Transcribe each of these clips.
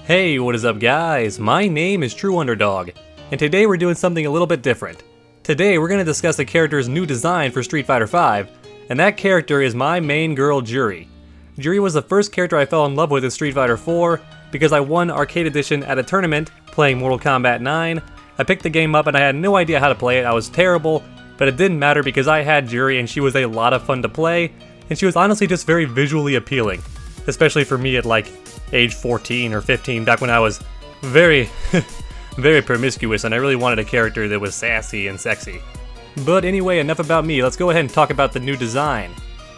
Hey, what is up guys? My name is True Underdog, and today we're doing something a little bit different. Today we're going to discuss a character's new design for Street Fighter V, and that character is my main girl Juri. Juri was the first character I fell in love with in Street Fighter IV because I won Arcade Edition at a tournament playing Mortal Kombat 9. I picked the game up and I had no idea how to play it. I was terrible, but it didn't matter because I had Juri and she was a lot of fun to play, and she was honestly just very visually appealing, especially for me at like age 14 or 15, back when I was very, very promiscuous and I really wanted a character that was sassy and sexy. But anyway, enough about me, let's go ahead and talk about the new design.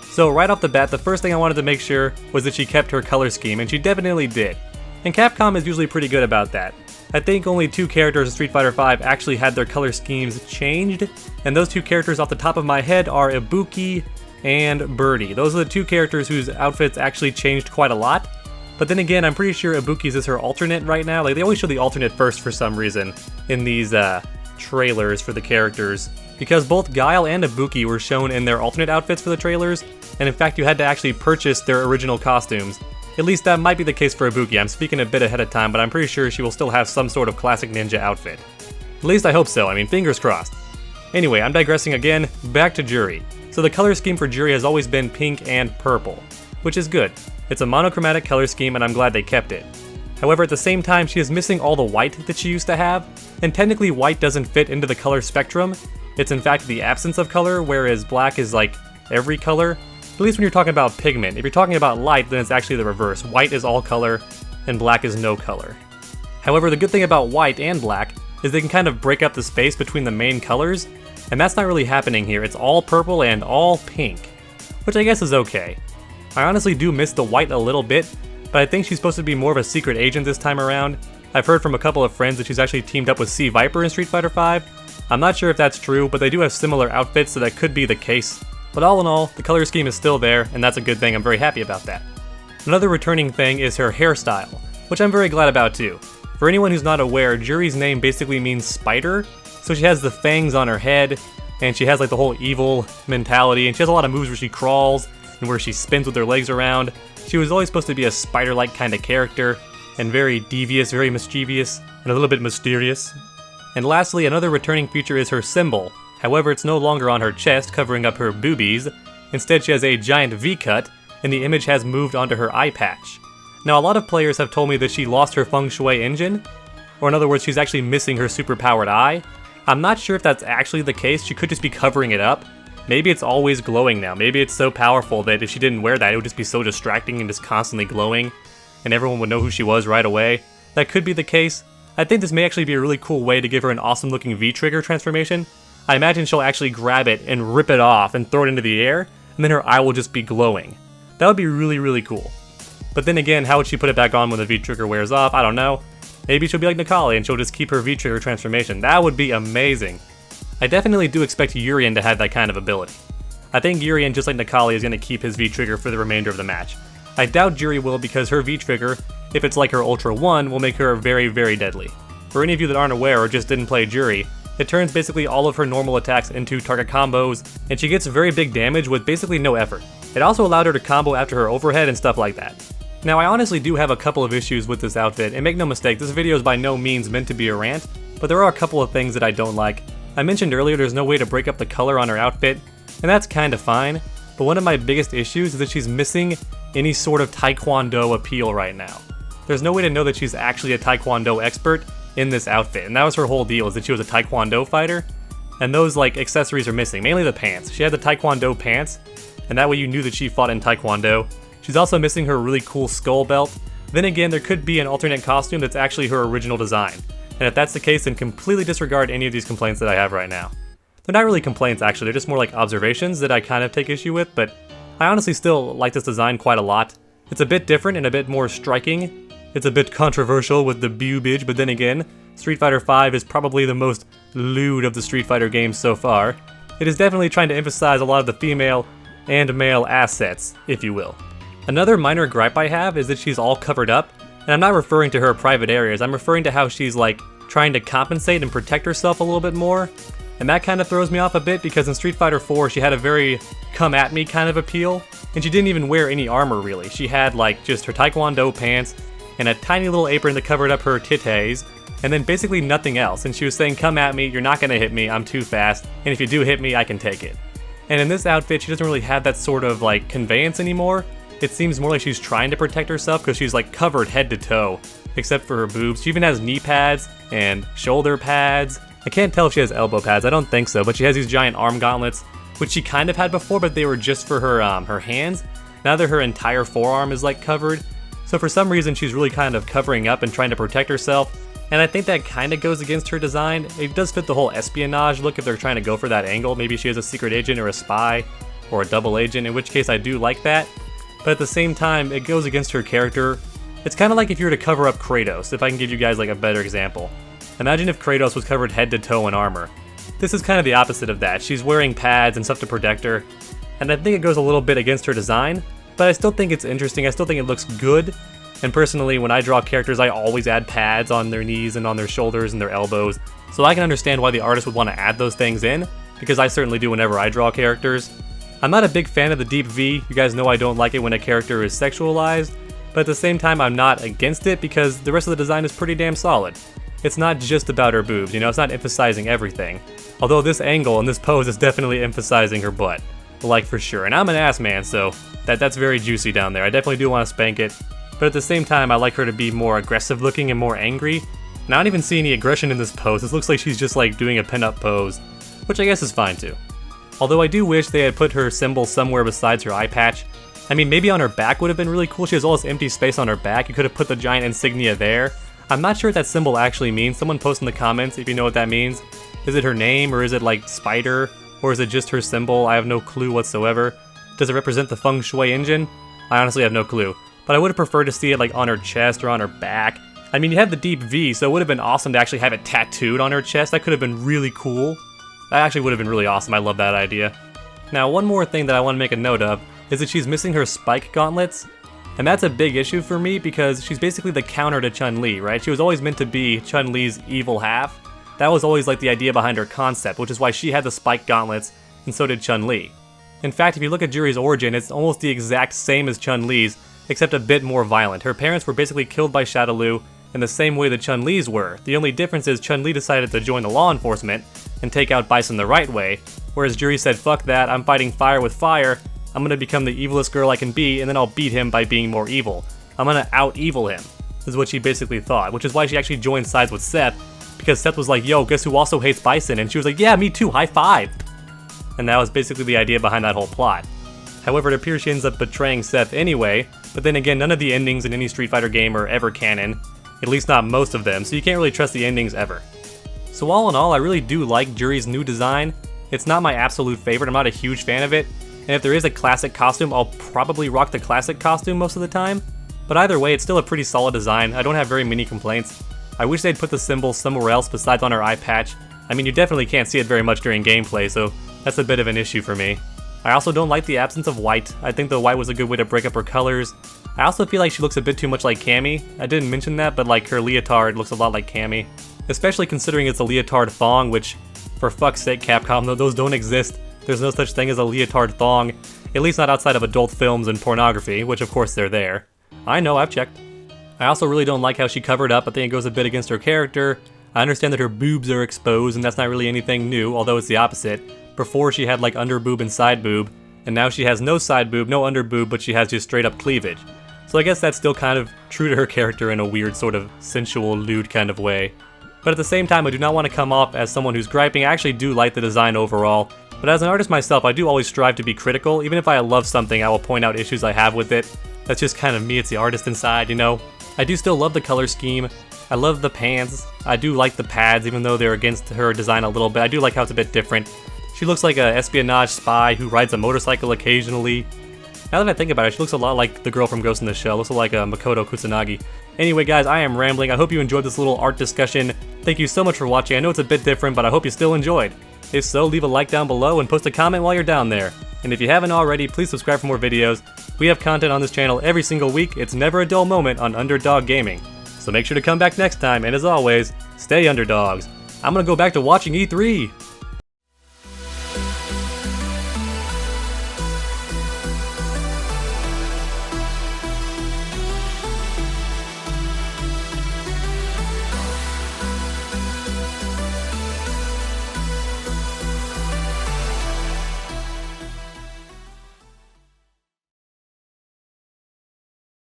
So right off the bat, the first thing I wanted to make sure was that she kept her color scheme, and she definitely did. And Capcom is usually pretty good about that. I think only two characters in Street Fighter V actually had their color schemes changed, and those two characters off the top of my head are Ibuki and Birdie. Those are the two characters whose outfits actually changed quite a lot. But then again, I'm pretty sure Ibuki's is her alternate right now. Like, they always show the alternate first for some reason in these trailers for the characters, because both Guile and Ibuki were shown in their alternate outfits for the trailers, and in fact you had to actually purchase their original costumes. At least that might be the case for Ibuki. I'm speaking a bit ahead of time, but I'm pretty sure she will still have some sort of classic ninja outfit. At least I hope so, I mean, fingers crossed. Anyway, I'm digressing again, back to Juri. So the color scheme for Juri has always been pink and purple, which is good. It's a monochromatic color scheme and I'm glad they kept it. However, at the same time, she is missing all the white that she used to have, and technically white doesn't fit into the color spectrum. It's in fact the absence of color, whereas black is like every color, at least when you're talking about pigment. If you're talking about light, then it's actually the reverse. White is all color, and black is no color. However, the good thing about white and black is they can kind of break up the space between the main colors, and that's not really happening here. It's all purple and all pink, which I guess is okay. I honestly do miss the white a little bit, but I think she's supposed to be more of a secret agent this time around. I've heard from a couple of friends that she's actually teamed up with C. Viper in Street Fighter V. I'm not sure if that's true, but they do have similar outfits, so that could be the case. But all in all, the color scheme is still there, and that's a good thing. I'm very happy about that. Another returning thing is her hairstyle, which I'm very glad about too. For anyone who's not aware, Juri's name basically means spider, so she has the fangs on her head, and she has like the whole evil mentality, and she has a lot of moves where she crawls, and where she spins with her legs around. She was always supposed to be a spider-like kind of character, and very devious, very mischievous, and a little bit mysterious. And lastly, another returning feature is her symbol. However, it's no longer on her chest, covering up her boobies. Instead, she has a giant V-cut, and the image has moved onto her eye patch. Now, a lot of players have told me that she lost her feng shui engine, or in other words, she's actually missing her super-powered eye. I'm not sure if that's actually the case. She could just be covering it up. Maybe it's always glowing now. Maybe it's so powerful that if she didn't wear that, it would just be so distracting and just constantly glowing, and everyone would know who she was right away. That could be the case. I think this may actually be a really cool way to give her an awesome looking V-trigger transformation. I imagine she'll actually grab it and rip it off and throw it into the air, and then her eye will just be glowing. That would be really, really cool. But then again, how would she put it back on when the V-trigger wears off? I don't know. Maybe she'll be like Nikali and she'll just keep her V-trigger transformation. That would be amazing. I definitely do expect Urien to have that kind of ability. I think Urien, just like Nikali, is going to keep his V-trigger for the remainder of the match. I doubt Juri will, because her V-trigger, if it's like her Ultra 1, will make her very, very deadly. For any of you that aren't aware or just didn't play Juri, it turns basically all of her normal attacks into target combos, and she gets very big damage with basically no effort. It also allowed her to combo after her overhead and stuff like that. Now, I honestly do have a couple of issues with this outfit, and make no mistake, this video is by no means meant to be a rant, but there are a couple of things that I don't like. I mentioned earlier there's no way to break up the color on her outfit, and that's kinda fine, but one of my biggest issues is that she's missing any sort of Taekwondo appeal right now. There's no way to know that she's actually a Taekwondo expert in this outfit, and that was her whole deal, is that she was a Taekwondo fighter, and those like accessories are missing, mainly the pants. She had the Taekwondo pants, and that way you knew that she fought in Taekwondo. She's also missing her really cool skull belt. Then again, there could be an alternate costume that's actually her original design. And if that's the case, then completely disregard any of these complaints that I have right now. They're not really complaints actually, they're just more like observations that I kind of take issue with, but I honestly still like this design quite a lot. It's a bit different and a bit more striking. It's a bit controversial with the boobage, but then again, Street Fighter V is probably the most lewd of the Street Fighter games so far. It is definitely trying to emphasize a lot of the female and male assets, if you will. Another minor gripe I have is that she's all covered up, and I'm not referring to her private areas, I'm referring to how she's like trying to compensate and protect herself a little bit more, and that kind of throws me off a bit because in Street Fighter IV she had a very come at me kind of appeal, and she didn't even wear any armor really. She had like just her Taekwondo pants and a tiny little apron that covered up her titties, and then basically nothing else. And she was saying, come at me, you're not gonna hit me, I'm too fast, and if you do hit me, I can take it. And in this outfit, she doesn't really have that sort of like conveyance anymore. It seems more like she's trying to protect herself because she's like covered head to toe, except for her boobs. She even has knee pads and shoulder pads. I can't tell if she has elbow pads, I don't think so, but she has these giant arm gauntlets, which she kind of had before, but they were just for her her hands. Now that her entire forearm is like covered, so for some reason she's really kind of covering up and trying to protect herself, and I think that kind of goes against her design. It does fit the whole espionage look if they're trying to go for that angle. Maybe she is a secret agent or a spy or a double agent, in which case I do like that, but at the same time it goes against her character. It's kind of like if you were to cover up Kratos, if I can give you guys like a better example. Imagine if Kratos was covered head to toe in armor. This is kind of the opposite of that. She's wearing pads and stuff to protect her, and I think it goes a little bit against her design, but I still think it's interesting, I still think it looks good, and personally when I draw characters I always add pads on their knees and on their shoulders and their elbows, so I can understand why the artist would want to add those things in, because I certainly do whenever I draw characters. I'm not a big fan of the deep V, you guys know I don't like it when a character is sexualized, but at the same time I'm not against it because the rest of the design is pretty damn solid. It's not just about her boobs, you know, it's not emphasizing everything. Although this angle and this pose is definitely emphasizing her butt. Like for sure, and I'm an ass man, so that's very juicy down there. I definitely do want to spank it, but at the same time I like her to be more aggressive looking and more angry. And I don't even see any aggression in this pose. This looks like she's just like doing a pinup pose, which I guess is fine too. Although I do wish they had put her symbol somewhere besides her eye patch. I mean, maybe on her back would have been really cool. She has all this empty space on her back. You could have put the giant insignia there. I'm not sure what that symbol actually means. Someone post in the comments if you know what that means. Is it her name, or is it like spider, or is it just her symbol? I have no clue whatsoever. Does it represent the feng shui engine? I honestly have no clue. But I would have preferred to see it like on her chest or on her back. I mean, you have the deep V, so it would have been awesome to actually have it tattooed on her chest. That could have been really cool. That actually would have been really awesome. I love that idea. Now, one more thing that I want to make a note of is that she's missing her spike gauntlets. And that's a big issue for me because she's basically the counter to Chun-Li, right? She was always meant to be Chun-Li's evil half. That was always like the idea behind her concept, which is why she had the spike gauntlets and so did Chun-Li. In fact, if you look at Juri's origin, it's almost the exact same as Chun-Li's, except a bit more violent. Her parents were basically killed by Shadaloo in the same way that Chun-Li's were. The only difference is Chun-Li decided to join the law enforcement and take out Bison the right way, whereas Juri said, fuck that, I'm fighting fire with fire, I'm gonna become the evilest girl I can be, and then I'll beat him by being more evil. I'm gonna out-evil him, is what she basically thought, which is why she actually joined sides with Seth, because Seth was like, yo, guess who also hates Bison? And she was like, yeah, me too, high five! And that was basically the idea behind that whole plot. However, it appears she ends up betraying Seth anyway, but then again, none of the endings in any Street Fighter game are ever canon, at least not most of them, so you can't really trust the endings ever. So all in all, I really do like Juri's new design. It's not my absolute favorite, I'm not a huge fan of it, and if there is a classic costume, I'll probably rock the classic costume most of the time. But either way, it's still a pretty solid design. I don't have very many complaints. I wish they'd put the symbol somewhere else besides on her eye patch. I mean, you definitely can't see it very much during gameplay, so that's a bit of an issue for me. I also don't like the absence of white. I think the white was a good way to break up her colors. I also feel like she looks a bit too much like Cammy. I didn't mention that, but like her leotard looks a lot like Cammy. Especially considering it's a leotard thong, which, for fuck's sake Capcom, though, those don't exist. There's no such thing as a leotard thong, at least not outside of adult films and pornography, which of course they're there. I know, I've checked. I also really don't like how she covered up. I think it goes a bit against her character. I understand that her boobs are exposed, and that's not really anything new, although it's the opposite. Before she had like under boob and side boob, and now she has no side boob, no under boob, but she has just straight up cleavage. So I guess that's still kind of true to her character in a weird sort of sensual, lewd kind of way. But at the same time, I do not want to come off as someone who's griping. I actually do like the design overall. But as an artist myself, I do always strive to be critical. Even if I love something, I will point out issues I have with it. That's just kind of me, it's the artist inside, you know? I do still love the color scheme. I love the pants. I do like the pads, even though they're against her design a little bit. I do like how it's a bit different. She looks like an espionage spy who rides a motorcycle occasionally. Now that I think about it, she looks a lot like the girl from Ghost in the Shell. Looks like Makoto Kusanagi. Anyway guys, I am rambling. I hope you enjoyed this little art discussion. Thank you so much for watching. I know it's a bit different, but I hope you still enjoyed. If so, leave a like down below and post a comment while you're down there. And if you haven't already, please subscribe for more videos. We have content on this channel every single week. It's never a dull moment on Underdog Gaming. So make sure to come back next time, and as always, stay underdogs. I'm gonna go back to watching E3.